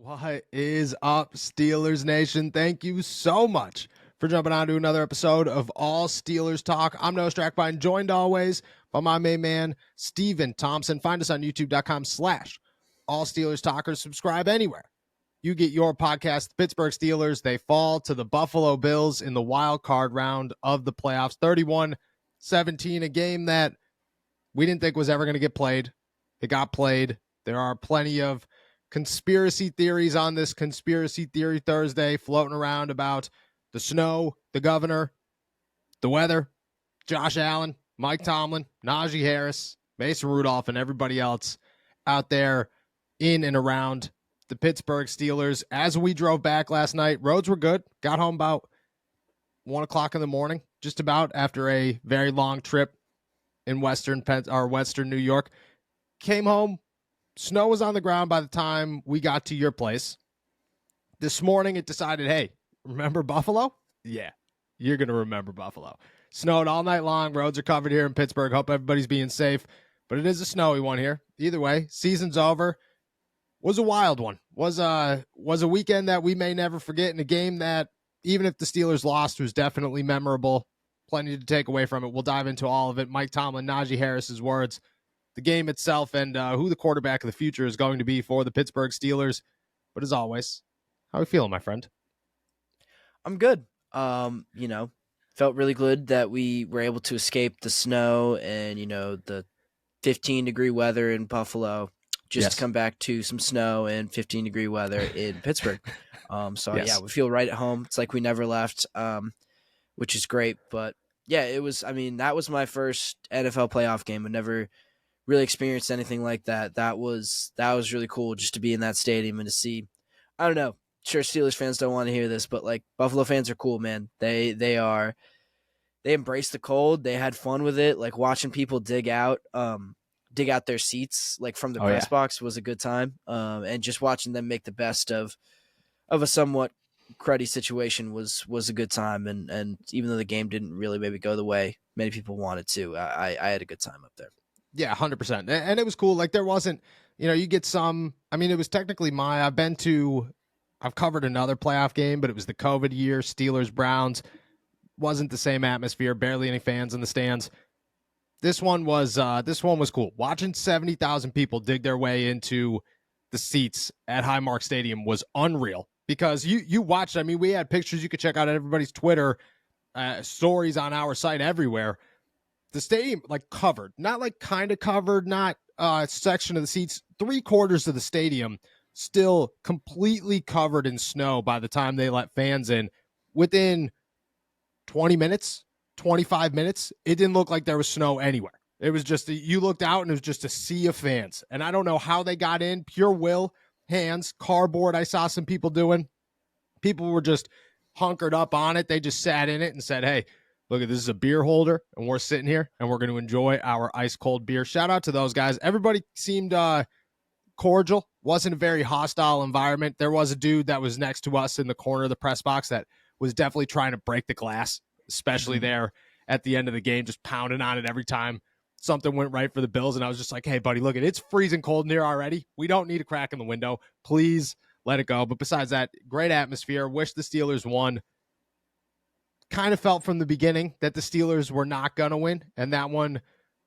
What is up, Steelers Nation? Thank you so much for jumping on to another episode of All Steelers Talk. I'm Noah Strackbine, joined always by my main man, Steven Thompson. Find us on youtube.com/All Steelers Talkers. Subscribe anywhere you get your podcast. The Pittsburgh Steelers, they fall to the Buffalo Bills in the wild card round of the playoffs, 31-17, a game that we didn't think was ever going to get played. It got played. There are plenty of conspiracy theories on this Conspiracy Theory Thursday floating around about the snow, the governor, the weather, Josh Allen, Mike Tomlin, Najee Harris, Mason Rudolph, and everybody else out there in and around the Pittsburgh Steelers. As we drove back last night, roads were good. Got home about 1 o'clock in the morning, just about after a very long trip in Western New York. Came home. Snow was on the ground by the time we got to your place. This morning it decided, hey, remember Buffalo? Yeah, you're going to remember Buffalo. Snowed all night long. Roads are covered here in Pittsburgh. Hope everybody's being safe. But it is a snowy one here. Either way, season's over. Was a wild one. Was a weekend that we may never forget, in a game that, even if the Steelers lost, was definitely memorable. Plenty to take away from it. We'll dive into all of it. Mike Tomlin, Najee Harris's words, the game itself, and who the quarterback of the future is going to be for the Pittsburgh Steelers. But as always, how are you feeling, my friend? I'm good. Felt really good that we were able to escape the snow and, the 15-degree weather in Buffalo, just to come back to some snow and 15-degree weather in Pittsburgh. Yeah, we feel right at home. It's like we never left, which is great. But yeah, that was my first NFL playoff game. I never really experienced anything like that. That was really cool, just to be in that stadium and to see. I don't know. Sure, Steelers fans don't want to hear this, but like, Buffalo fans are cool, man. They embrace the cold. They had fun with it. Like, watching people dig out their seats, like, from the press box, was a good time. And just watching them make the best of a somewhat cruddy situation was a good time. And even though the game didn't really maybe go the way many people wanted to, I had a good time up there. Yeah, 100%. And it was cool. Like, there wasn't, you get some, it was technically I've covered another playoff game, but it was the COVID year, Steelers, Browns. Wasn't the same atmosphere, barely any fans in the stands. This one was cool. Watching 70,000 people dig their way into the seats at Highmark Stadium was unreal, because you watched, we had pictures you could check out at everybody's Twitter, stories on our site everywhere. The stadium, like, covered, not like kind of covered, not a section of the seats, 3/4 of the stadium still completely covered in snow by the time they let fans in. Within 20 minutes, 25 minutes, it didn't look like there was snow anywhere. It was just, you looked out and it was just a sea of fans. And I don't know how they got in. Pure will, hands, cardboard. I saw some people doing. People were just hunkered up on it. They just sat in it and said, hey, look, this is a beer holder, and we're sitting here, and we're going to enjoy our ice-cold beer. Shout out to those guys. Everybody seemed cordial. Wasn't a very hostile environment. There was a dude that was next to us in the corner of the press box that was definitely trying to break the glass, especially there at the end of the game, just pounding on it every time something went right for the Bills. And I was just like, hey, buddy, look, it's freezing cold in here already. We don't need a crack in the window. Please let it go. But besides that, great atmosphere. Wish the Steelers won. Kind of felt from the beginning that the Steelers were not going to win, and that one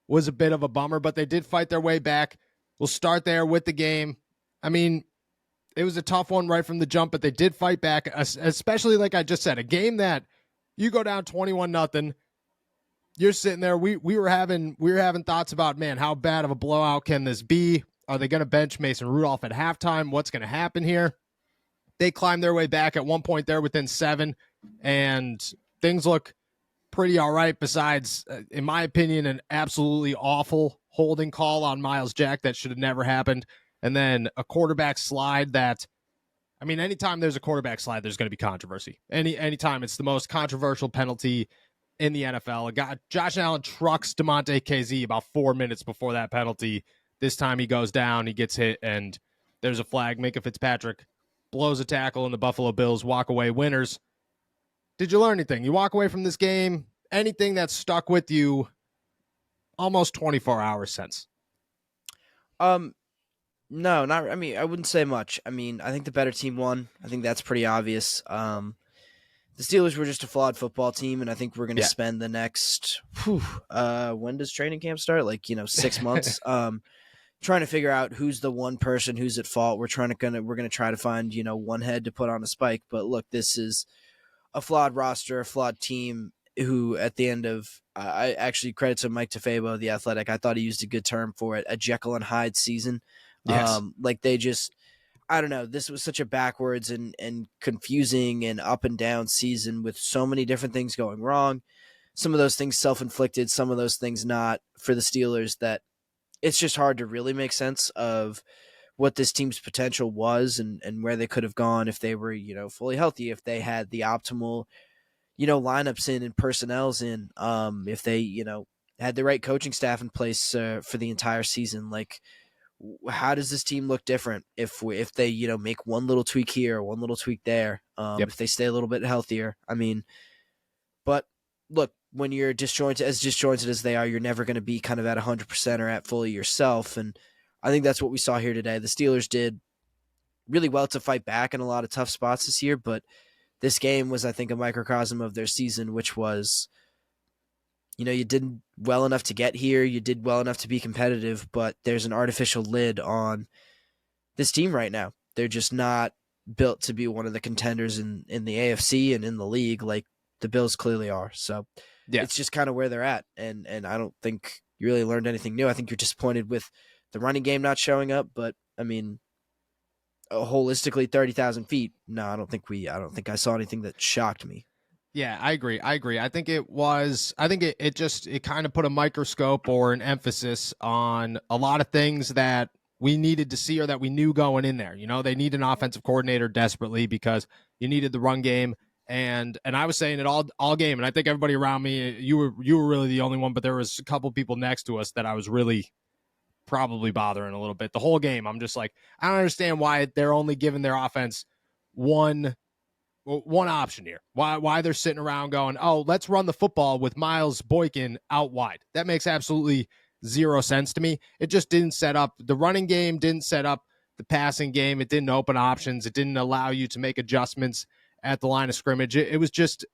was a bit of a bummer, but they did fight their way back. We'll start there with the game. It was a tough one right from the jump, but they did fight back, especially, like I just said, a game that you go down 21-0. You're sitting there. We were having thoughts about, man, how bad of a blowout can this be? Are they going to bench Mason Rudolph at halftime? What's going to happen here? They climbed their way back at one point there within 7, and things look pretty all right, besides, in my opinion, an absolutely awful holding call on Myles Jack that should have never happened. And then a quarterback slide that, anytime there's a quarterback slide, there's going to be controversy. Anytime it's the most controversial penalty in the NFL. Josh Allen trucks DeMonte KZ about 4 minutes before that penalty. This time he goes down, he gets hit, and there's a flag. Minka Fitzpatrick blows a tackle, and the Buffalo Bills walk away winners. Did you learn anything? You walk away from this game, anything that stuck with you almost 24 hours since? No, not. I mean, I wouldn't say much. I mean, I think the better team won. I think that's pretty obvious. The Steelers were just a flawed football team, and I think we're going to Yeah. spend the next. When does training camp start? Like 6 months. Trying to figure out who's the one person who's at fault. We're gonna try to find one head to put on a spike. But look, this is a flawed roster, a flawed team. Who at the end of I actually credit to Mike Tafabo, the Athletic. I thought he used a good term for it, a Jekyll and Hyde season. Yes. Like they just, I don't know. This was such a backwards and confusing and up and down season with so many different things going wrong. Some of those things self-inflicted, some of those things not for the Steelers. That it's just hard to really make sense of what this team's potential was and where they could have gone if they were fully healthy, if they had the optimal lineups in and personnels in, if they had the right coaching staff in place for the entire season. Like, how does this team look different if they make one little tweak here, one little tweak there, Yep. if they stay a little bit healthier? I mean, but look, when you're disjointed as they are, you're never going to be kind of at 100% or at fully yourself. And I think that's what we saw here today. The Steelers did really well to fight back in a lot of tough spots this year, but this game was, I think, a microcosm of their season, which was, you did well enough to get here, you did well enough to be competitive, but there's an artificial lid on this team right now. They're just not built to be one of the contenders in the AFC and in the league like the Bills clearly are. So Yeah. it's just kind of where they're at. And I don't think you really learned anything new. I think you're disappointed with the running game not showing up, but I mean, holistically 30,000 feet. No, I don't think I saw anything that shocked me. Yeah, I agree. I think it kind of put a microscope or an emphasis on a lot of things that we needed to see or that we knew going in there. They need an offensive coordinator desperately because you needed the run game. And I was saying it all game. And I think everybody around me, you were really the only one, but there was a couple people next to us that I was really probably bothering a little bit. The whole game, I'm just like, I don't understand why they're only giving their offense one option here. Why they're sitting around going, oh, let's run the football with Miles Boykin out wide. That makes absolutely zero sense to me. It just didn't set up the running game, didn't set up the passing game. It didn't open options. It didn't allow you to make adjustments at the line of scrimmage. It was just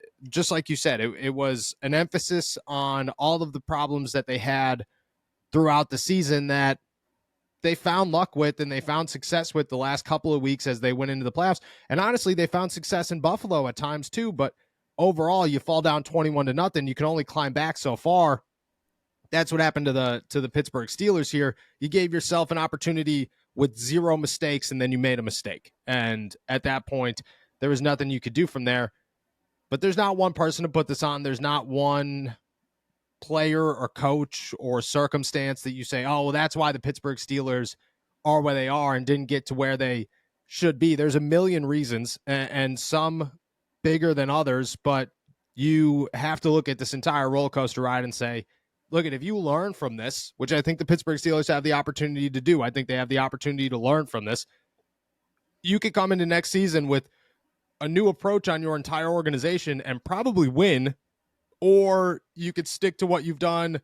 like you said, it was an emphasis on all of the problems that they had throughout the season that they found luck with and they found success with the last couple of weeks as they went into the playoffs. And honestly, they found success in Buffalo at times too. But overall, you fall down 21-0. You can only climb back so far. That's what happened to the Pittsburgh Steelers here. You gave yourself an opportunity with zero mistakes, and then you made a mistake. And at that point, there was nothing you could do from there. But there's not one person to put this on. There's not one player or coach or circumstance that you say, oh, well, that's why the Pittsburgh Steelers are where they are and didn't get to where they should be. There's a million reasons, and some bigger than others, but you have to look at this entire roller coaster ride and say, look, if you learn from this, which I think the Pittsburgh Steelers have the opportunity to do, I think they have the opportunity to learn from this. You could come into next season with a new approach on your entire organization and probably win, or you could stick to what you've done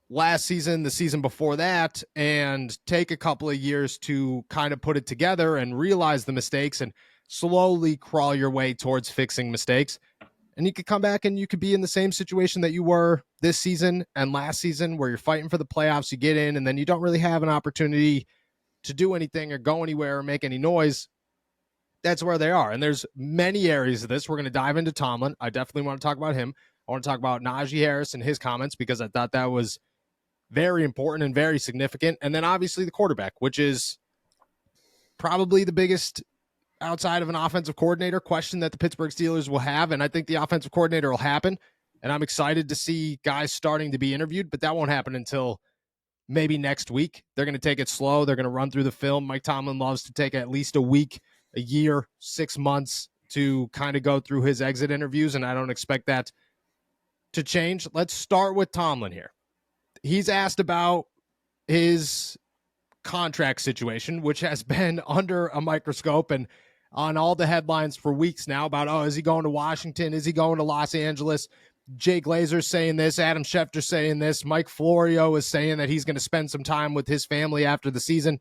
last season, the season before that, and take a couple of years to kind of put it together and realize the mistakes and slowly crawl your way towards fixing mistakes. And you could come back and you could be in the same situation that you were this season and last season, where you're fighting for the playoffs, you get in, and then you don't really have an opportunity to do anything or go anywhere or make any noise. That's where they are. And there's many areas of this. We're going to dive into Tomlin. I definitely want to talk about him. I want to talk about Najee Harris and his comments because I thought that was very important and very significant. And then obviously the quarterback, which is probably the biggest outside of an offensive coordinator question that the Pittsburgh Steelers will have. And I think the offensive coordinator will happen. And I'm excited to see guys starting to be interviewed, but that won't happen until maybe next week. They're going to take it slow. They're going to run through the film. Mike Tomlin loves to take at least a week, a year, 6 months to kind of go through his exit interviews. And I don't expect that to change. Let's start with Tomlin here. He's asked about his contract situation, which has been under a microscope and on all the headlines for weeks now about, oh, is he going to Washington? Is he going to Los Angeles? Jay Glazer's saying this, Adam Schefter's saying this, Mike Florio is saying that he's going to spend some time with his family after the season.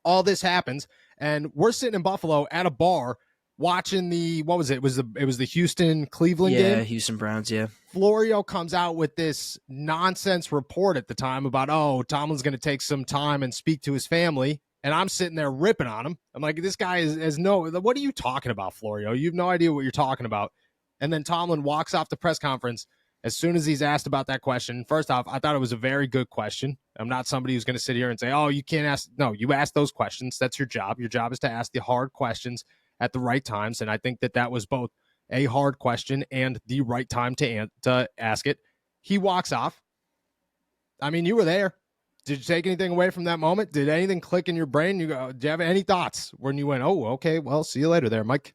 all this happens, and we're sitting in Buffalo at a bar watching what was it? It was the Houston Cleveland game. Yeah, Houston Browns. Yeah. Florio comes out with this nonsense report at the time about, oh, Tomlin's going to take some time and speak to his family. And I'm sitting there ripping on him. I'm like, this guy is no, what are you talking about, Florio? You have no idea what you're talking about. And then Tomlin walks off the press conference as soon as he's asked about that question. First off, I thought it was a very good question. I'm not somebody who's going to sit here and say, oh, you can't ask. No, you ask those questions. That's your job. Your job is to ask the hard questions at the right times. And I think that was both a hard question and the right time to ask it. He walks off. I mean, you were there. Did you take anything away from that moment? Did anything click in your brain? Do you have any thoughts when you went, oh, okay, well, see you later there, Mike?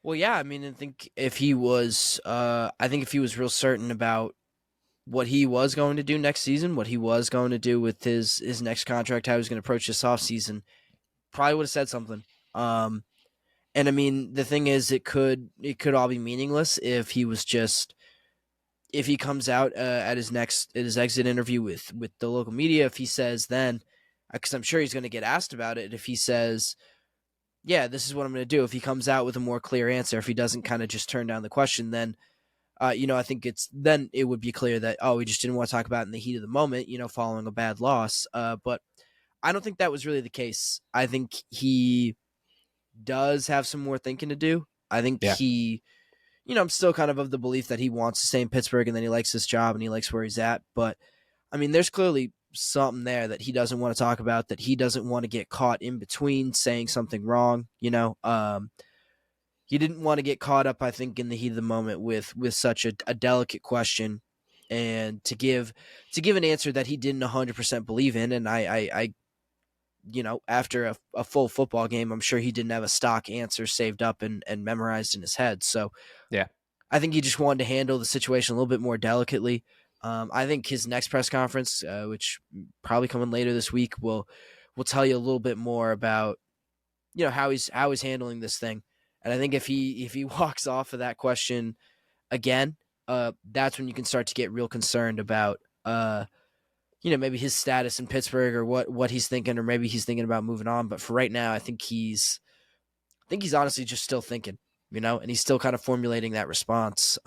Well, yeah, I mean, I think if he was real certain about what he was going to do next season, what he was going to do with his next contract, how he was going to approach this offseason, probably would have said something. And I mean, the thing is, it could all be meaningless if he comes out at his exit interview with the local media. If he says then, because I'm sure he's going to get asked about it. If he says, yeah, this is what I'm going to do. If he comes out with a more clear answer, if he doesn't kind of just turn down the question, then, I think it would be clear that, oh, he just didn't want to talk about it in the heat of the moment, following a bad loss. But I don't think that was really the case. I think he does have some more thinking to do. I think I'm still kind of the belief that he wants to stay in Pittsburgh and then he likes his job and he likes where he's at. But I mean, there's clearly something there that he doesn't want to talk about, that he doesn't want to get caught in between saying something wrong. He didn't want to get caught up, I think, in the heat of the moment with such a delicate question, and to give an answer that he didn't 100% believe in. And I after a full football game, I'm sure he didn't have a stock answer saved up and memorized in his head. So yeah, I think he just wanted to handle the situation a little bit more delicately. I think his next press conference, which probably coming later this week, will tell you a little bit more about how he's handling this thing. And I think if he walks off of that question again, that's when you can start to get real concerned about maybe his status in Pittsburgh or what he's thinking, or maybe he's thinking about moving on. But for right now, I think he's honestly just still thinking, and he's still kind of formulating that response.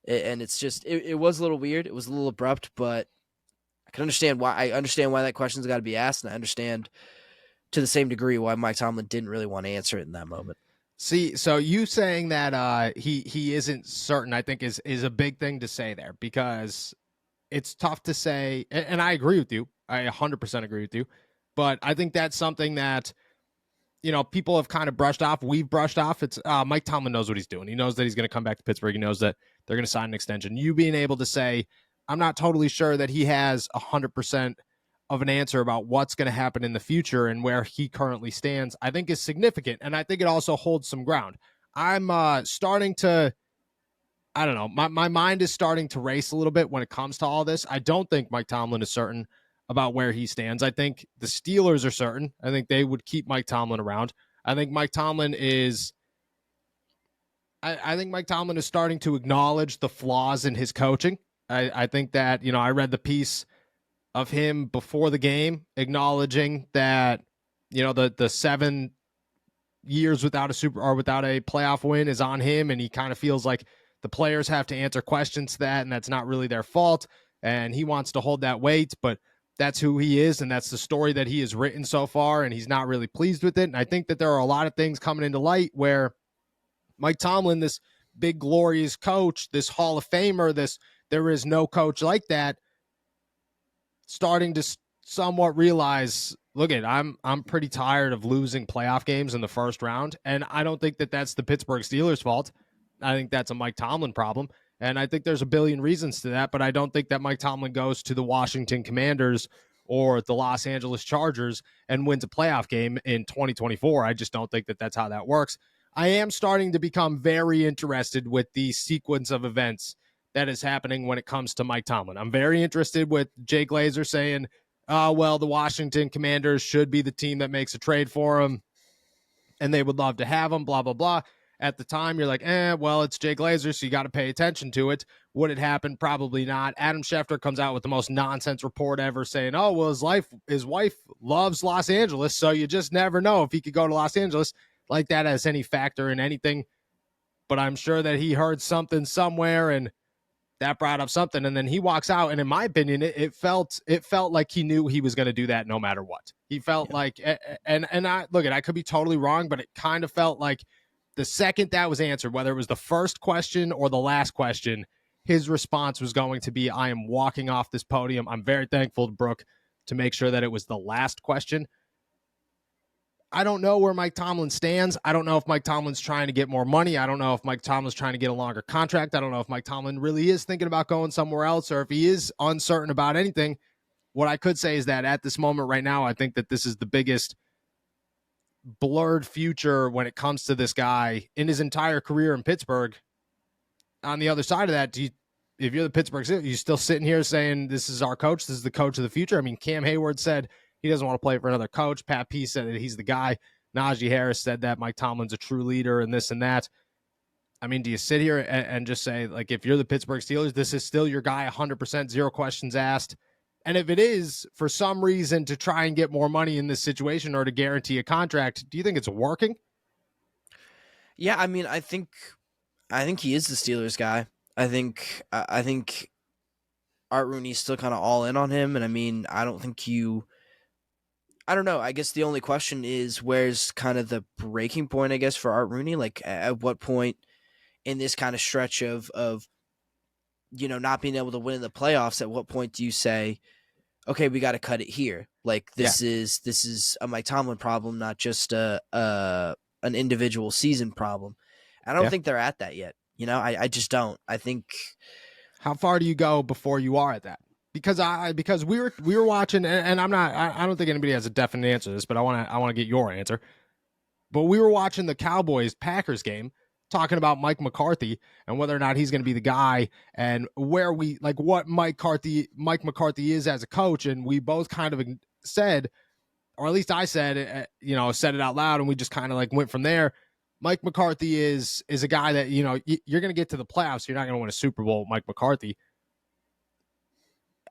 And it's just, it was a little weird. It was a little abrupt, but I understand why that question's got to be asked. And I understand to the same degree why Mike Tomlin didn't really want to answer it in that moment. See, so you saying that he isn't certain, I think is a big thing to say there, because it's tough to say, and I agree with you. I 100% agree with you. But I think that's something that, people have kind of brushed off. We've brushed off. It's Mike Tomlin knows what he's doing. He knows that he's going to come back to Pittsburgh. He knows that they're going to sign an extension. You being able to say, I'm not totally sure that he has 100% of an answer about what's going to happen in the future and where he currently stands, I think is significant. And I think it also holds some ground. I'm starting to, I don't know, my mind is starting to race a little bit when it comes to all this. I don't think Mike Tomlin is certain about where he stands. I think the Steelers are certain. I think they would keep Mike Tomlin around. I think Mike Tomlin is starting to acknowledge the flaws in his coaching. I think that, I read the piece of him before the game acknowledging that, the 7 years without a playoff win is on him, and he kind of feels like the players have to answer questions to that, and that's not really their fault, and he wants to hold that weight, but that's who he is, and that's the story that he has written so far, and he's not really pleased with it. And I think that there are a lot of things coming into light where Mike Tomlin, this big glorious coach, this Hall of Famer, there is no coach like that, starting to somewhat realize, look, I'm pretty tired of losing playoff games in the first round, and I don't think that that's the Pittsburgh Steelers' fault. I think that's a Mike Tomlin problem. And I think there's a billion reasons to that, but I don't think that Mike Tomlin goes to the Washington Commanders or the Los Angeles Chargers and wins a playoff game in 2024. I just don't think that that's how that works. I am starting to become very interested with the sequence of events that is happening when it comes to Mike Tomlin. I'm very interested with Jay Glazer saying, well, the Washington Commanders should be the team that makes a trade for him, and they would love to have him, blah, blah, blah. At the time, you're like, well, it's Jay Glazer, so you got to pay attention to it. Would it happen? Probably not. Adam Schefter comes out with the most nonsense report ever saying, oh, well, his wife loves Los Angeles, so you just never know if he could go to Los Angeles. Like that has any factor in anything. But I'm sure that he heard something somewhere and that brought up something. And then he walks out. And in my opinion, it felt like he knew he was going to do that no matter what. He felt like, and I could be totally wrong, but it kind of felt like the second that was answered, whether it was the first question or the last question, his response was going to be, I am walking off this podium. I'm very thankful to Brooke to make sure that it was the last question. I don't know where Mike Tomlin stands. I don't know if Mike Tomlin's trying to get more money. I don't know if Mike Tomlin's trying to get a longer contract. I don't know if Mike Tomlin really is thinking about going somewhere else or if he is uncertain about anything. What I could say is that at this moment right now, I think that this is the biggest blurred future when it comes to this guy in his entire career in Pittsburgh. On the other side of that, if you're the Pittsburgh Steelers, you still sitting here saying this is our coach, this is the coach of the future? I mean, Cam Hayward said he doesn't want to play for another coach. Pat P said that he's the guy. Najee Harris said that Mike Tomlin's a true leader and this and that. I mean, do you sit here and just say, like, if you're the Pittsburgh Steelers, this is still your guy, 100%, zero questions asked? And if it is for some reason to try and get more money in this situation or to guarantee a contract, do you think it's working? Yeah, I mean, I think he is the Steelers guy. I think Art Rooney's still kind of all in on him, and I mean, I don't know. I guess the only question is where's kind of the breaking point, I guess, for Art Rooney? Like, at what point in this kind of stretch of not being able to win in the playoffs, at what point do you say, okay, we got to cut it here? Like, this is a Mike Tomlin problem, not just an individual season problem. I don't think they're at that yet. I just don't. I think. How far do you go before you are at that? Because we were watching, and I don't think anybody has a definite answer to this, but I want to get your answer. But we were watching the Cowboys-Packers game, talking about Mike McCarthy and whether or not he's going to be the guy, and what Mike McCarthy is as a coach, and we both kind of said, or at least I said, said it out loud, and we just kind of went from there. Mike McCarthy is a guy that you're going to get to the playoffs, you're not going to win a Super Bowl with Mike McCarthy.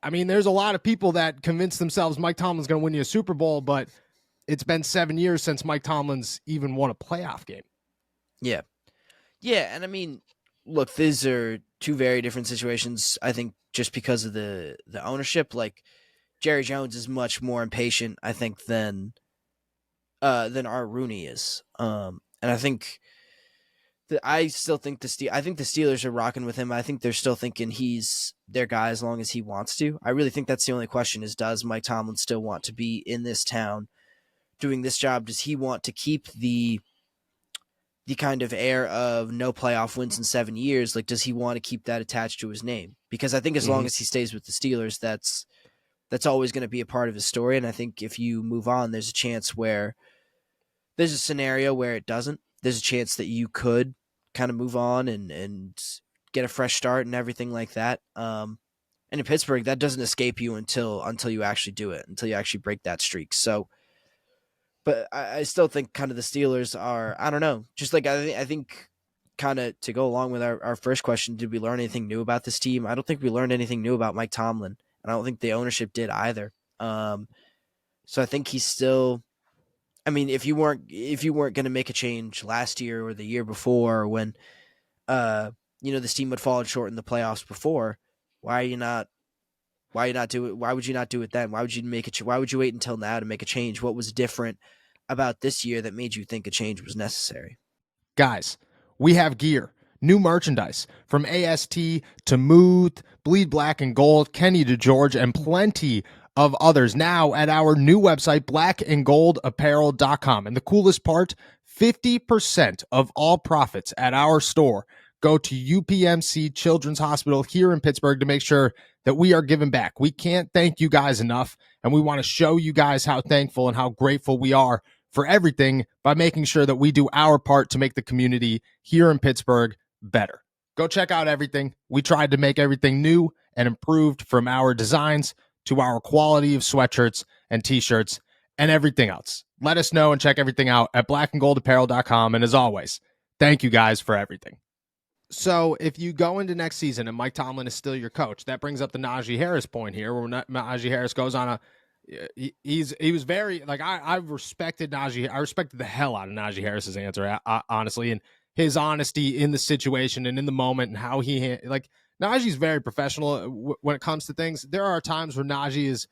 I mean, there's a lot of people that convince themselves Mike Tomlin's going to win you a Super Bowl, but it's been 7 years since Mike Tomlin's even won a playoff game. Yeah. Yeah, and I mean, look, these are two very different situations, I think, just because of the ownership. Like, Jerry Jones is much more impatient, I think, than Art Rooney is. And I think I still think the Steelers are rocking with him. I think they're still thinking he's their guy as long as he wants to. I really think that's the only question is, does Mike Tomlin still want to be in this town doing this job? Does he want to keep the kind of air of no playoff wins in 7 years? Like, does he want to keep that attached to his name? Because I think as long as he stays with the Steelers, that's always going to be a part of his story. And I think if you move on, there's a scenario where it doesn't. There's a chance that you could kind of move on and get a fresh start and everything like that. And in Pittsburgh, that doesn't escape you until you actually do it, until you actually break that streak. So, but I still think kind of the Steelers are, I don't know, just like I think kind of to go along with our first question, did we learn anything new about this team? I don't think we learned anything new about Mike Tomlin, and I don't think the ownership did either. So I think he's still, I mean, if you weren't going to make a change last year or the year before when, this team had fallen short in the playoffs before, why would you not do it? Why would you not do it then? Why would you why would you wait until now to make a change? What was different about this year that made you think a change was necessary? Guys, we have gear, new merchandise from AST to Muth, Bleed Black and Gold, Kenny to George, and plenty of others now at our new website, blackandgoldapparel.com. And the coolest part, 50% of all profits at our store go to UPMC Children's Hospital here in Pittsburgh to make sure that we are giving back. We can't thank you guys enough, and we want to show you guys how thankful and how grateful we are for everything by making sure that we do our part to make the community here in Pittsburgh better. Go check out everything. We tried to make everything new and improved, from our designs to our quality of sweatshirts and t-shirts and everything else. Let us know and check everything out at blackandgoldapparel.com. And as always, Thank you guys for everything. So if you go into next season and Mike Tomlin is still your coach, that brings up the Najee Harris point here, where Najee Harris goes on a he was very like I respected Najee. I respected the hell out of Najee Harris's answer, honestly, and his honesty in the situation and in the moment and how he like Najee's very professional when it comes to things. There are times where Najee is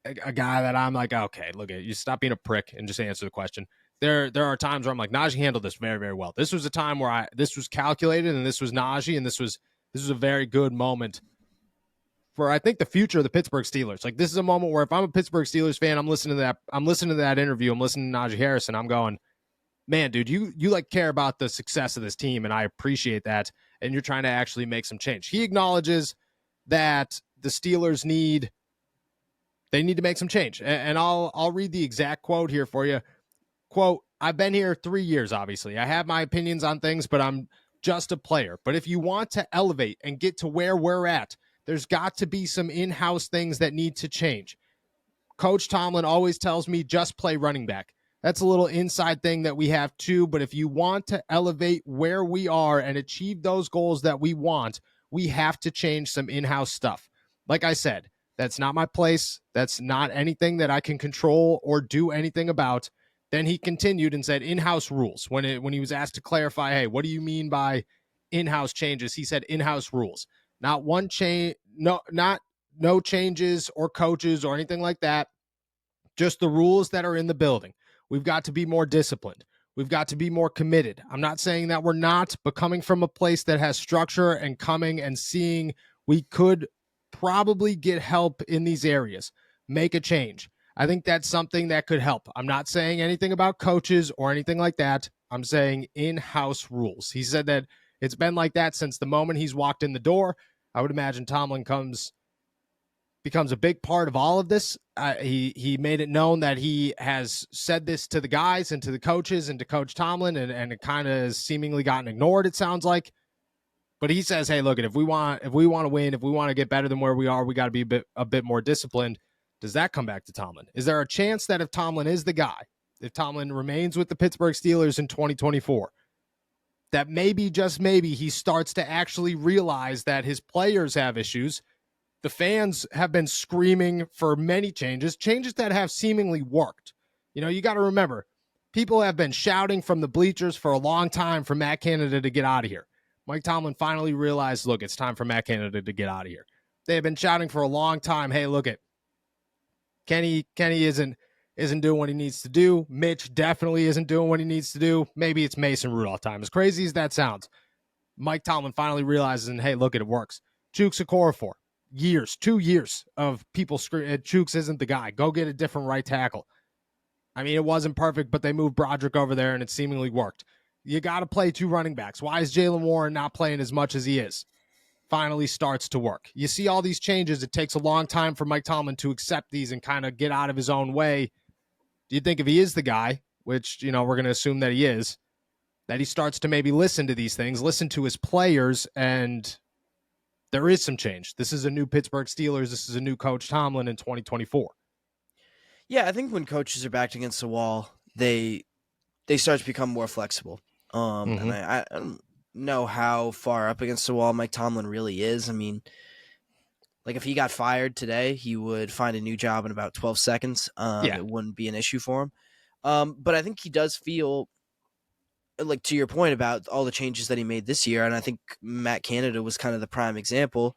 a guy that I'm like, okay, look at you, stop being a prick and just answer the question. There are times where I'm like, Najee handled this very, very well. This was a time where this was calculated and this was Najee and this was a very good moment for I think the future of the Pittsburgh Steelers. Like this is a moment where if I'm a Pittsburgh Steelers fan, I'm listening to that interview, I'm listening to Najee Harris, and I'm going, man, dude, you like care about the success of this team, and I appreciate that. And you're trying to actually make some change. He acknowledges that the Steelers need to make some change. And I'll read the exact quote here for you. Quote, I've been here 3 years, obviously. I have my opinions on things, but I'm just a player. But if you want to elevate and get to where we're at, there's got to be some in-house things that need to change. Coach Tomlin always tells me just play running back. That's a little inside thing that we have too, but if you want to elevate where we are and achieve those goals that we want, we have to change some in-house stuff. Like I said, that's not my place. That's not anything that I can control or do anything about. Then he continued and said in-house rules. When he was asked to clarify, hey, what do you mean by in-house changes? He said in-house rules. Not one change, no changes or coaches or anything like that. Just the rules that are in the building. We've got to be more disciplined. We've got to be more committed. I'm not saying that we're not, but coming from a place that has structure and coming and seeing we could probably get help in these areas, make a change. I think that's something that could help. I'm not saying anything about coaches or anything like that. I'm saying in-house rules. He said that it's been like that since the moment he's walked in the door. I would imagine Tomlin becomes a big part of all of this. He made it known that he has said this to the guys and to the coaches and to Coach Tomlin, and it kind of has seemingly gotten ignored, it sounds like. But he says, hey, look, if we want to win, if we want to get better than where we are, we got to be a bit more disciplined. Does that come back to Tomlin? Is there a chance that if Tomlin is the guy, if Tomlin remains with the Pittsburgh Steelers in 2024, that maybe, just maybe, he starts to actually realize that his players have issues? The fans have been screaming for many changes that have seemingly worked. You know, you got to remember, people have been shouting from the bleachers for a long time for Matt Canada to get out of here. Mike Tomlin finally realized, look, it's time for Matt Canada to get out of here. They have been shouting for a long time, hey, look, Kenny isn't doing what he needs to do. Mitch definitely isn't doing what he needs to do. Maybe it's Mason Rudolph time. As crazy as that sounds, Mike Tomlin finally realizes, and hey, look, it works. Chuks Okorafor. 2 years of people screaming, Chooks isn't the guy. Go get a different right tackle. I mean, it wasn't perfect, but they moved Broderick over there and it seemingly worked. You got to play 2 running backs. Why is Jaylen Warren not playing as much as he is? Finally starts to work. You see all these changes. It takes a long time for Mike Tomlin to accept these and kind of get out of his own way. Do you think if he is the guy, which, you know, we're going to assume that he is, that he starts to maybe listen to these things, listen to his players, and there is some change? This is a new Pittsburgh Steelers. This is a new Coach Tomlin in 2024. Yeah, I think when coaches are backed against the wall, they start to become more flexible. And I don't know how far up against the wall Mike Tomlin really is. I mean, like if he got fired today, he would find a new job in about 12 seconds. It wouldn't be an issue for him. But I think he does feel, like to your point about all the changes that he made this year, and I think Matt Canada was kind of the prime example.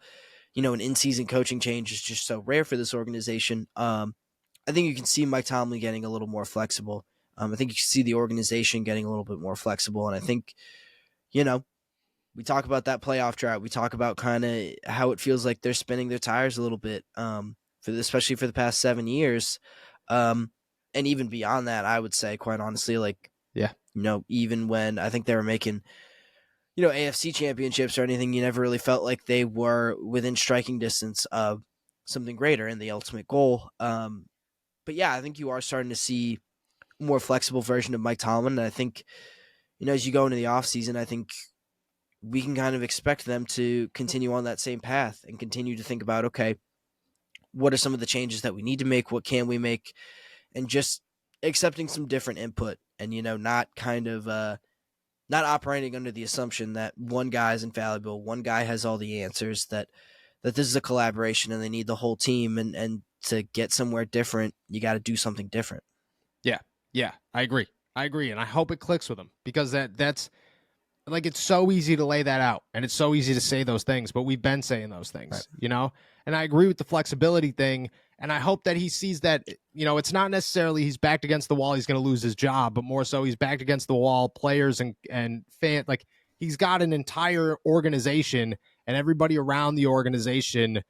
You know, an in-season coaching change is just so rare for this organization. I think you can see Mike Tomlin getting a little more flexible. I think you can see the organization getting a little bit more flexible. And I think, you know, we talk about that playoff drought. We talk about kind of how it feels like they're spinning their tires a little bit, especially for the past 7 years. And even beyond that, I would say, quite honestly, like, yeah, you know, even when I think they were making, you know, AFC championships or anything, you never really felt like they were within striking distance of something greater in the ultimate goal. But yeah, I think you are starting to see a more flexible version of Mike Tomlin. And I think, you know, as you go into the offseason, I think we can kind of expect them to continue on that same path and continue to think about, okay, what are some of the changes that we need to make? What can we make? And just accepting some different input and, you know, not kind of not operating under the assumption that one guy is infallible, one guy has all the answers, that this is a collaboration and they need the whole team, and to get somewhere different, you got to do something different. Yeah, I agree. And I hope it clicks with him, because that's like, it's so easy to lay that out and it's so easy to say those things, but we've been saying those things, right? And I agree with the flexibility thing. And I hope that he sees that, it's not necessarily he's backed against the wall, he's going to lose his job, but more so he's backed against the wall, players and fan, like, he's got an entire organization and everybody around the organization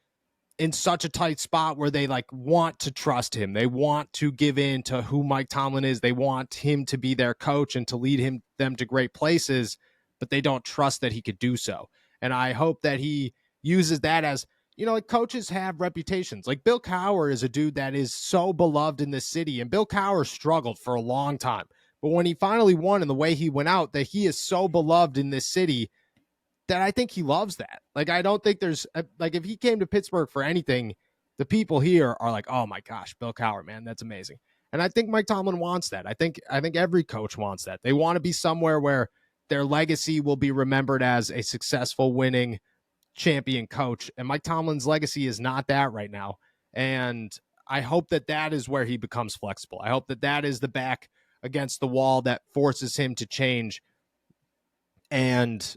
in such a tight spot where they like want to trust him. They want to give in to who Mike Tomlin is. They want him to be their coach and to lead them to great places, but they don't trust that he could do so. And I hope that he uses that as, like, coaches have reputations. Like, Bill Cowher is a dude that is so beloved in this city, and Bill Cowher struggled for a long time. But when he finally won and the way he went out, that he is so beloved in this city that I think he loves that. Like, I don't think there's like, if he came to Pittsburgh for anything, the people here are like, oh my gosh, Bill Cowher, man, that's amazing. And I think Mike Tomlin wants that. I think every coach wants that. They want to be somewhere where their legacy will be remembered as a successful, winning champion coach. And Mike Tomlin's legacy is not that right now. And I hope that is where he becomes flexible. I hope that is the back against the wall that forces him to change and,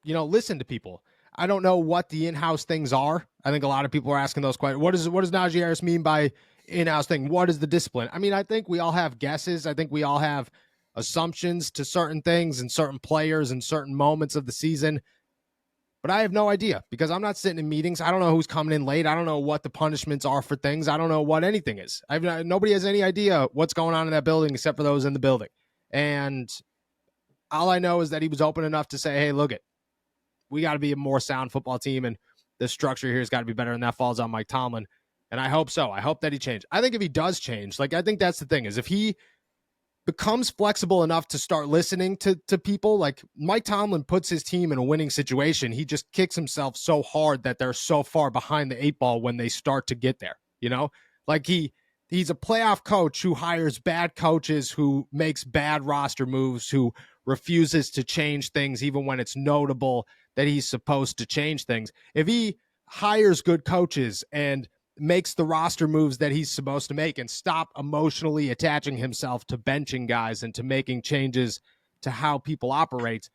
listen to people. I don't know what the in-house things are. I think a lot of people are asking those questions. What does Najee Harris mean by in-house thing? What is the discipline? I mean, I think we all have guesses. I think we all have assumptions to certain things and certain players and certain moments of the season. But I have no idea, because I'm not sitting in meetings. I don't know who's coming in late. I don't know what the punishments are for things. I don't know what anything is. Nobody has any idea what's going on in that building except for those in the building. And all I know is that he was open enough to say, hey, look, we got to be a more sound football team, and the structure here has got to be better, and that falls on Mike Tomlin. And I hope so. I hope that he changed. I think if he does change, like, I think that's the thing, is if he becomes flexible enough to start listening to people, like Mike Tomlin puts his team in a winning situation, he just kicks himself so hard that they're so far behind the eight ball when they start to get there, like he's a playoff coach who hires bad coaches, who makes bad roster moves, who refuses to change things even when it's notable that he's supposed to change things. If he hires good coaches and makes the roster moves that he's supposed to make and stop emotionally attaching himself to benching guys and to making changes to how people operate,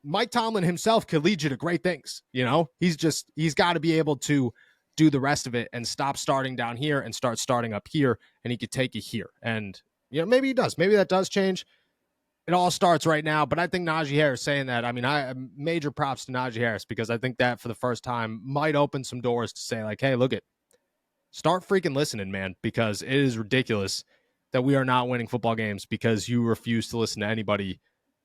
Mike Tomlin himself could lead you to great things. He's got to be able to do the rest of it and stop starting down here and start starting up here, and he could take you here. And, maybe he does. Maybe that does change. It all starts right now, but I think Najee Harris saying that, I mean, major props to Najee Harris, because I think that for the first time might open some doors to say, like, hey, look, start freaking listening, man, because it is ridiculous that we are not winning football games because you refuse to listen to anybody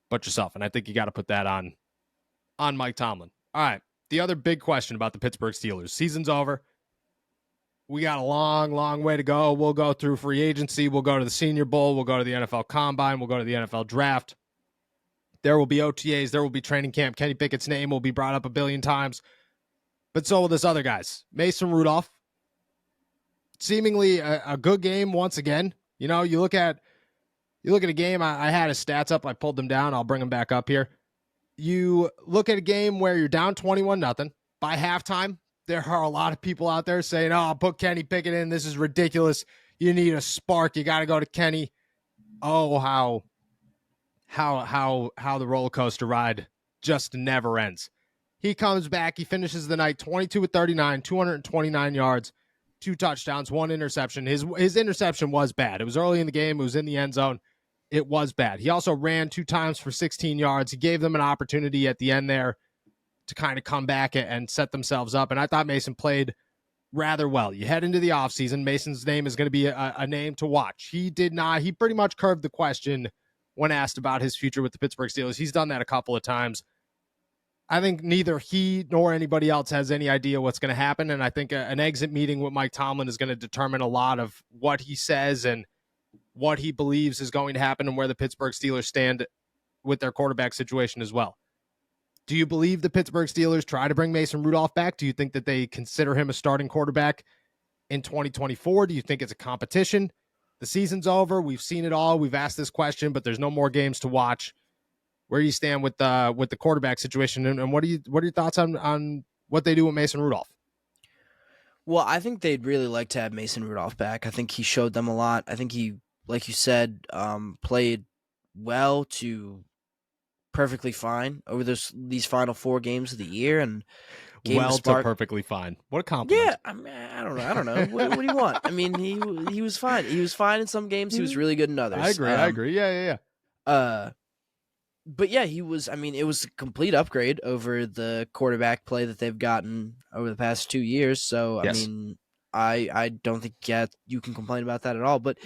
but yourself. And I think you got to put that on Mike Tomlin. All right. The other big question about the Pittsburgh Steelers: season's over. We got a long, long way to go. We'll go through free agency. We'll go to the Senior Bowl. We'll go to the NFL Combine. We'll go to the NFL Draft. There will be OTAs. There will be training camp. Kenny Pickett's name will be brought up a billion times. But so will this other guys. Mason Rudolph, seemingly a good game once again. You look at a game. I had his stats up. I pulled them down. I'll bring them back up here. You look at a game where you're down 21-0 by halftime. There are a lot of people out there saying, "Oh, put Kenny Pickett in. This is ridiculous. You need a spark. You got to go to Kenny." Oh, how the roller coaster ride just never ends. He comes back. He finishes the night 22 of 39, 229 yards, 2 touchdowns, 1 interception. His interception was bad. It was early in the game. It was in the end zone. It was bad. He also ran 2 times for 16 yards. He gave them an opportunity at the end there to kind of come back and set themselves up. And I thought Mason played rather well. You head into the offseason, Mason's name is going to be a name to watch. He pretty much curved the question when asked about his future with the Pittsburgh Steelers. He's done that a couple of times. I think neither he nor anybody else has any idea what's going to happen. And I think an exit meeting with Mike Tomlin is going to determine a lot of what he says and what he believes is going to happen and where the Pittsburgh Steelers stand with their quarterback situation as well. Do you believe the Pittsburgh Steelers try to bring Mason Rudolph back? Do you think that they consider him a starting quarterback in 2024? Do you think it's a competition? The season's over. We've seen it all. We've asked this question, but there's no more games to watch. where you stand with the quarterback situation, and what are your thoughts on what they do with Mason Rudolph? Well, I think they'd really like to have Mason Rudolph back. I think he showed them a lot. I think he, like you said, played well to perfectly fine over these final 4 games of the year, and well to perfectly fine. What a compliment! Yeah, I mean, I don't know. What do you want? I mean, he was fine. He was fine in some games. He was really good in others. I agree. Yeah. But yeah, he was. I mean, it was a complete upgrade over the quarterback play that they've gotten over the past 2 years. So Yes. I mean, I don't think you can complain about that at all. But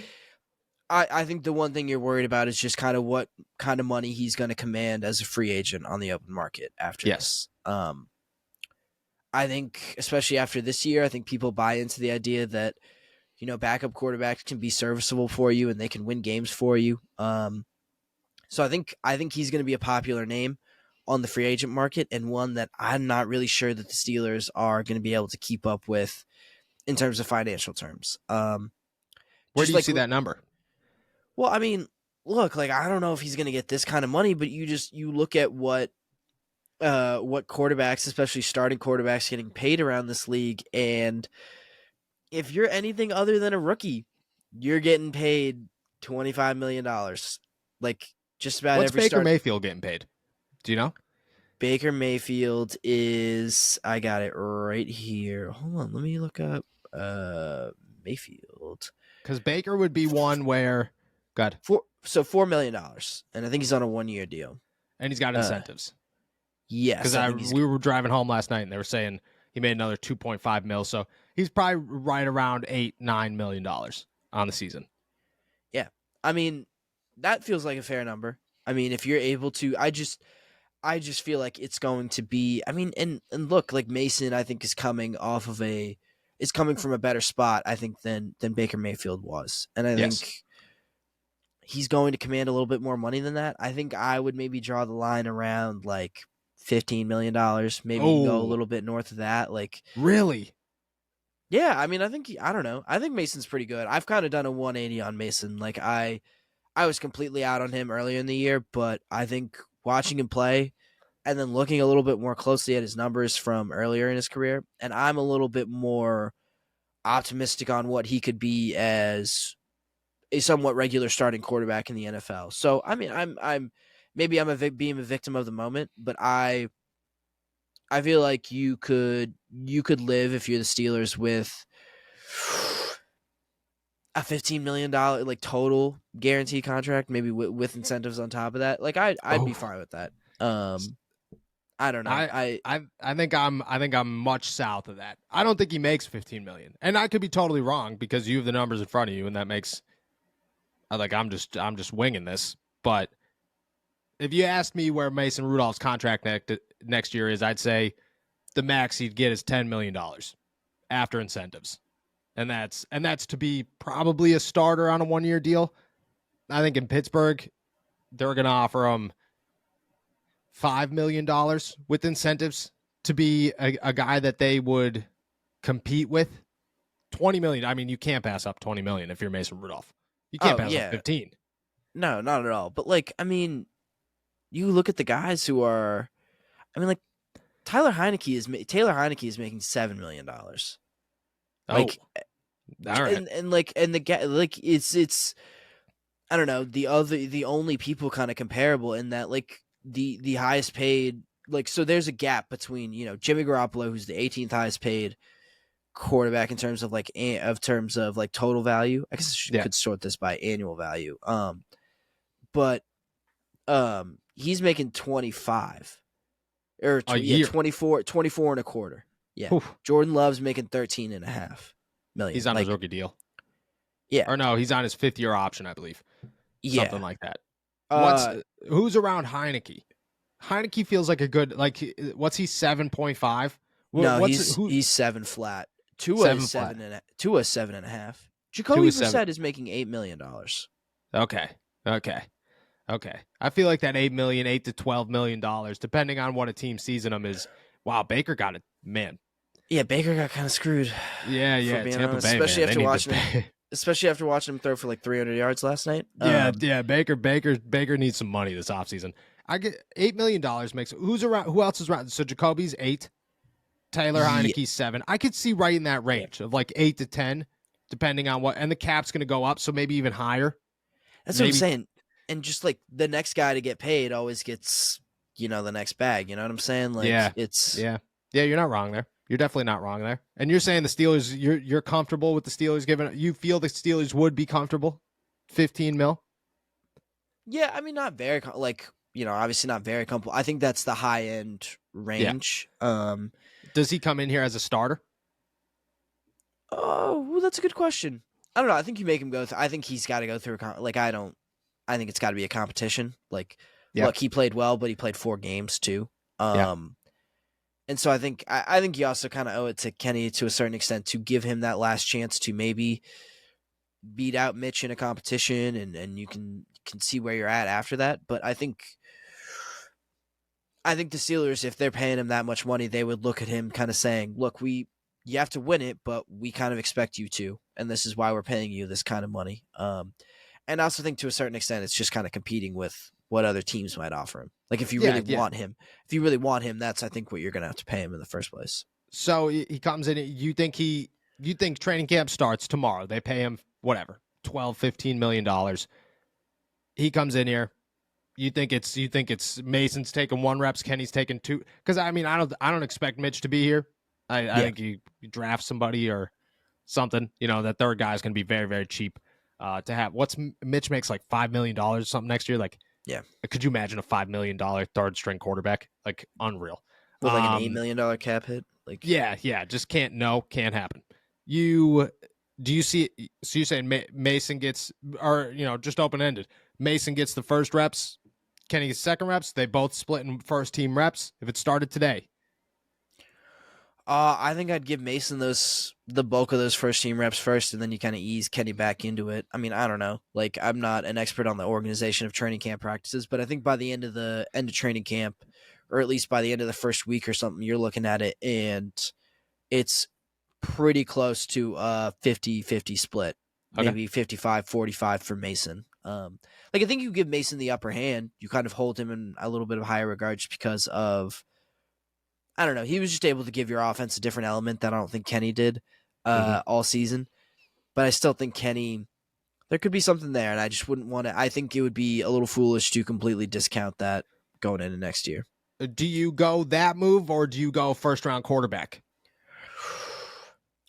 I think the one thing you're worried about is just kind of what kind of money he's going to command as a free agent on the open market after this. I think, especially after this year, I think people buy into the idea that, you know, backup quarterbacks can be serviceable for you and they can win games for you. So I think he's going to be a popular name on the free agent market, and one that I'm not really sure that the Steelers are going to be able to keep up with in terms of financial terms. Where do you see that number? Well, I mean, look, like, I don't know if he's going to get this kind of money, but you look at what quarterbacks, especially starting quarterbacks, getting paid around this league, and if you're anything other than a rookie, you're getting paid $25 million. Like, just about What's every Baker Mayfield getting paid? Do you know? Baker Mayfield is, I got it right here. Hold on, let me look up Mayfield. Because Baker would be one where, God, $4 million, and I think he's on a 1-year deal, and he's got incentives. Yes, because we were driving home last night and they were saying he made another 2.5 mil, so he's probably right around $8-9 million on the season. Yeah, I mean, that feels like a fair number. I mean, if you're able to, I just feel like it's going to be. I mean, and look, like, Mason, I think is coming from a better spot, I think, than Baker Mayfield was, and I think he's going to command a little bit more money than that. I think I would maybe draw the line around like $15 million, maybe go a little bit north of that. Like, really? Yeah, I mean, I don't know. I think Mason's pretty good. I've kind of done a 180 on Mason. Like, I was completely out on him earlier in the year, but I think watching him play and then looking a little bit more closely at his numbers from earlier in his career, and I'm a little bit more optimistic on what he could be as a somewhat regular starting quarterback in the NFL. So, I mean, I'm being a victim of the moment, but I feel like you could live, if you're the Steelers, with a $15 million like total guaranteed contract, maybe with incentives on top of that. Like, I'd be fine with that. I don't know. I think I'm much south of that. I don't think he makes $15 million, and I could be totally wrong because you have the numbers in front of you, and that makes I'm just winging this. But if you asked me where Mason Rudolph's contract next year is, I'd say the max he'd get is $10 million after incentives. And that's to be probably a starter on a 1-year deal. I think in Pittsburgh, they're going to offer him $5 million with incentives to be a guy that they would compete with. $20 million. I mean, you can't pass up $20 million if you're Mason Rudolph. You can't pass up 15. No, not at all. But, like, I mean, you look at the guys who are, I mean, like, Taylor Heineke is making $7 million. Like, all right. It's I don't know, the only people kind of comparable in that, like, the highest paid, like, so there's a gap between, you know, Jimmy Garoppolo, who's the 18th highest paid quarterback in terms of total value. I guess I could sort this by annual value. But he's making 25 or 24 and a quarter. Yeah. Oof. Jordan Love's making 13.5 million. He's on his rookie deal. Yeah. Or no, he's on his 5th year option, I believe. Yeah. Something like that. Who's around Heineke? Heineke feels like a good, like, what's he, 7.5? No, he's 7 flat. Tua is 7.5. Jacoby Brissett is making $8 million. Okay. I feel like that $8 to $12 million, depending on what a team sees in him, is, wow, Baker got it, man. Yeah, Baker got kind of screwed. Yeah, Tampa Bay, especially after watching him throw for like 300 yards last night. Yeah, Baker needs some money this offseason. I get $8 million makes who's around? Who else is around? So Jacoby's 8, Taylor Yeah, Heineke's 7. I could see right in that range of like 8 to 10, depending on what. And the cap's going to go up, so maybe even higher. that's what I'm Maybe saying. And just like the next guy to get paid always gets, the next bag. You know what I'm saying? Like yeah, it's yeah. You're not wrong there. You're definitely not wrong there. And you're saying the Steelers, you're comfortable with the Steelers giving. You feel the Steelers would be comfortable, 15 mil. yeah. I mean, not very obviously not very comfortable. I think that's the high end Yeah. range. Does he come in here as a starter? Oh, well, that's a good question. I don't know. I think you make him go. I think he's got to go through. I don't. I think it's got to be a competition. Like, Yeah. look, he played well, but he played 4 games too. Yeah. And so I think you also kind of owe it to Kenny to a certain extent to give him that last chance to maybe beat out Mitch in a competition, and you can see where you're at after that. But I think the Steelers, if they're paying him that much money, they would look at him kind of saying, "Look, you have to win it, but we kind of expect you to, and this is why we're paying you this kind of money." And I also think to a certain extent, it's just kind of competing with what other teams might offer him. Like if you really want him, that's I think what you're going to have to pay him in the first place. So he comes in. You think training camp starts tomorrow? They pay him whatever, $12-15 million. He comes in here. You think it's Mason's taking 1 reps, Kenny's taking 2? Because I mean, I don't expect Mitch to be here. I think you draft somebody or something. That third guy is going to be very, very cheap to have. Mitch makes like $5 million or something next year. Like, yeah, could you imagine a $5 million third string quarterback? Like, unreal. With like an $8 million cap hit. Like, yeah, just can't happen. Do you see? So you're saying Mason gets, or just open ended. Mason gets the first reps, Kenny gets second reps. They both split in first team reps. If it started today, I think I'd give Mason the bulk of those first team reps first, and then you kind of ease Kenny back into it. I mean, I don't know. Like, I'm not an expert on the organization of training camp practices, but I think by the end of training camp, or at least by the end of the first week or something, you're looking at it, and it's pretty close to a 50-50 split. Okay. Maybe 55-45 for Mason. Like, I think you give Mason the upper hand. You kind of hold him in a little bit of higher regard just because of, I don't know, he was just able to give your offense a different element that I don't think Kenny did all season. But I still think Kenny, there could be something there, and I just wouldn't want to. I think it would be a little foolish to completely discount that going into next year. Do you go that move, or do you go first round quarterback?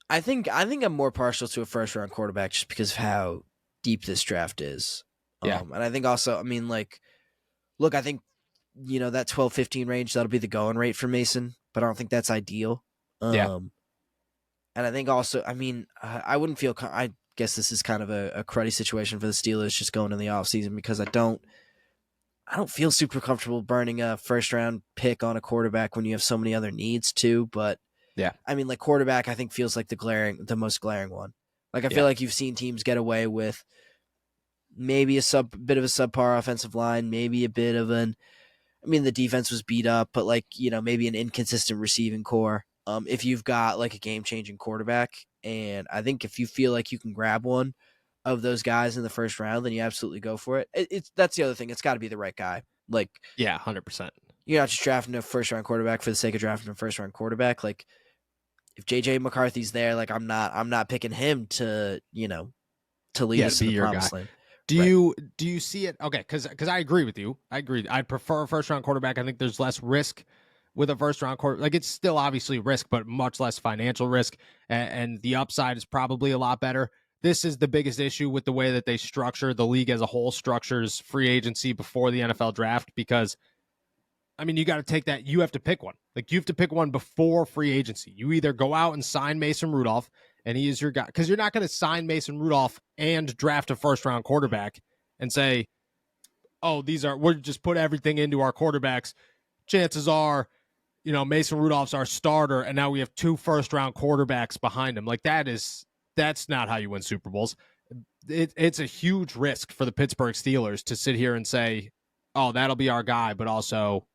I think I'm more partial to a first round quarterback just because of how deep this draft is. Yeah. And I think also, I mean, like, look, I think, that 12-15 range, that'll be the going rate for Mason, but I don't think that's ideal. Yeah. And I think also, I mean, I wouldn't feel, I guess this is kind of a cruddy situation for the Steelers just going in the offseason because I don't feel super comfortable burning a first round pick on a quarterback when you have so many other needs too. But yeah, I mean, like, quarterback, I think feels like the most glaring one. Like, I feel like you've seen teams get away with maybe a bit of a subpar offensive line, maybe a bit of the defense was beat up, but like, maybe an inconsistent receiving core. If you've got like a game-changing quarterback, and I think if you feel like you can grab one of those guys in the first round, then you absolutely go for it. That's the other thing. It's got to be the right guy. Like, yeah, 100%. You're not just drafting a first-round quarterback for the sake of drafting a first-round quarterback. Like, if JJ McCarthy's there, like, I'm not picking him to lead us to the promised land. Do you see it? Okay, because I agree with you. I agree. I prefer a first round quarterback. I think there's less risk with a first round quarterback. Like, it's still obviously risk, but much less financial risk, and the upside is probably a lot better. This is the biggest issue with the way that they structure the league as a whole, structures free agency before the NFL draft, because I mean, you got to take that. You have to pick one. Like, you have to pick one before free agency. You either go out and sign Mason Rudolph, and he is your guy, because you're not going to sign Mason Rudolph and draft a first-round quarterback and say, oh, we're just put everything into our quarterbacks. Chances are, Mason Rudolph's our starter, and now we have 2 first-round quarterbacks behind him. Like, that's not how you win Super Bowls. It's a huge risk for the Pittsburgh Steelers to sit here and say, oh, that'll be our guy, but also,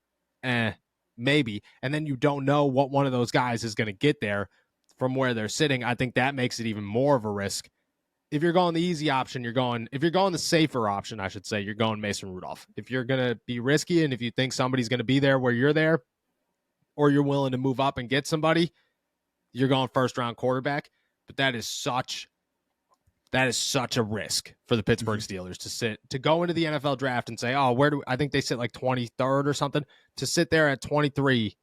maybe. And then you don't know what one of those guys is going to get there from where they're sitting. I think that makes it even more of a risk. if you're going the easy option, if you're going the safer option, I should say, you're going Mason Rudolph. If you're going to be risky and if you think somebody's going to be there where you're there, or you're willing to move up and get somebody, you're going first round quarterback. But that is such a risk for the Pittsburgh Steelers to go into the NFL draft and say, oh, I think they sit like 23rd or something, to sit there at 23,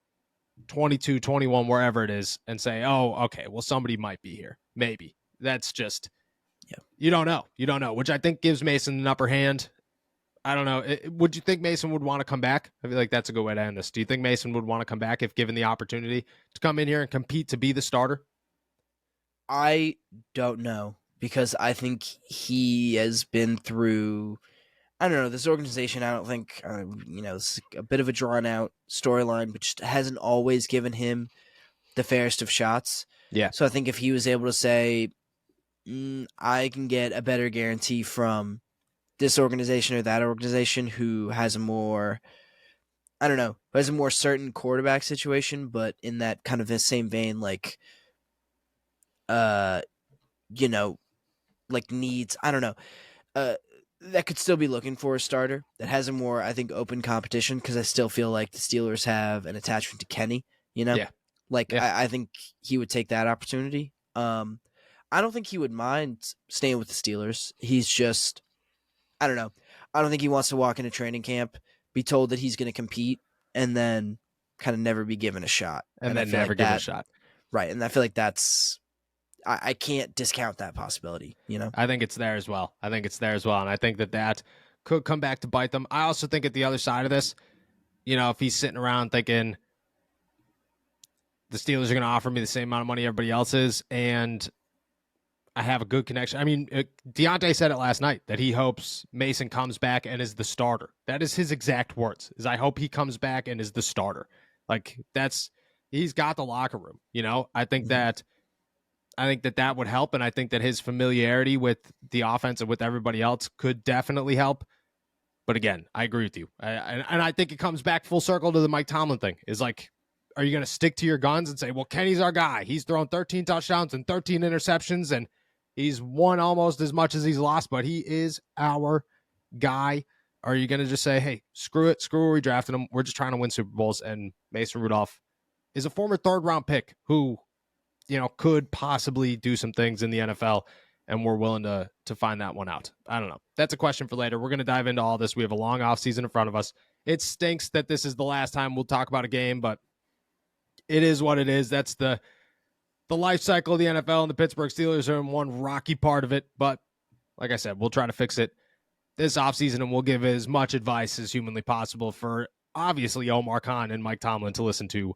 22, 21, wherever it is, and say, oh, okay, well, somebody might be here. Maybe. That's just, you don't know. You don't know, which I think gives Mason an upper hand. I don't know. Would you think Mason would want to come back? I feel like that's a good way to end this. Do you think Mason would want to come back if given the opportunity to come in here and compete to be the starter? I don't know, because I think he has been through, I don't know, this organization. I don't think, it's a bit of a drawn out storyline, but just hasn't always given him the fairest of shots. Yeah. So I think if he was able to say, I can get a better guarantee from this organization or that organization who has a more, I don't know, who has a more certain quarterback situation, but in that kind of the same vein, like, like needs, I don't know, that could still be looking for a starter that has a more, I think, open competition, because I still feel like the Steelers have an attachment to Kenny, Yeah. I think he would take that opportunity. I don't think he would mind staying with the Steelers. He's just, I don't know. I don't think he wants to walk into training camp, be told that he's going to compete, and then kind of never be given a shot. And then never give it a shot. Right. And I feel like that's, I can't discount that possibility, I think it's there as well. And I think that could come back to bite them. I also think at the other side of this, if he's sitting around thinking the Steelers are going to offer me the same amount of money everybody else is, and I have a good connection. I mean, Deontay said it last night that he hopes Mason comes back and is the starter. That is his exact words, is I hope he comes back and is the starter. Like, he's got the locker room, I think that would help. And I think that his familiarity with the offense and with everybody else could definitely help. But again, I agree with you. And I think it comes back full circle to the Mike Tomlin thing, is like, are you going to stick to your guns and say, well, Kenny's our guy. He's thrown 13 touchdowns and 13 interceptions, and he's won almost as much as he's lost, but he is our guy. Or are you going to just say, hey, screw it. Screw where we drafted him. We're just trying to win Super Bowls. And Mason Rudolph is a former third-round pick who, could possibly do some things in the NFL, and we're willing to find that one out. I don't know. That's a question for later. We're going to dive into all this. We have a long offseason in front of us. It stinks that this is the last time we'll talk about a game, but it is what it is. That's the life cycle of the NFL, and the Pittsburgh Steelers are in one rocky part of it. But like I said, we'll try to fix it this offseason, and we'll give as much advice as humanly possible for, obviously, Omar Khan and Mike Tomlin to listen to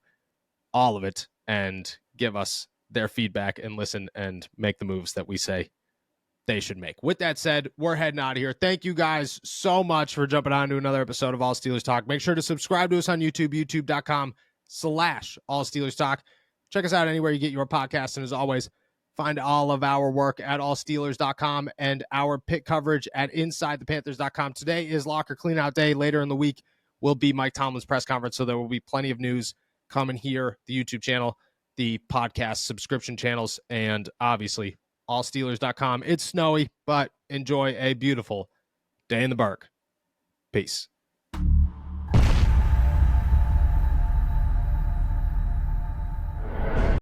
all of it and give us their feedback and listen and make the moves that we say they should make. With that said, we're heading out of here. Thank you guys so much for jumping on to another episode of All Steelers Talk. Make sure to subscribe to us on YouTube, youtube.com/All Steelers Talk. Check us out anywhere you get your podcasts. And as always, find all of our work at allsteelers.com and our pick coverage at insidethepanthers.com. Today is locker cleanout day. Later in the week will be Mike Tomlin's press conference, so there will be plenty of news coming here, the YouTube channel, the podcast subscription channels, and obviously allsteelers.com. It's snowy, but enjoy a beautiful day in the Burgh. Peace.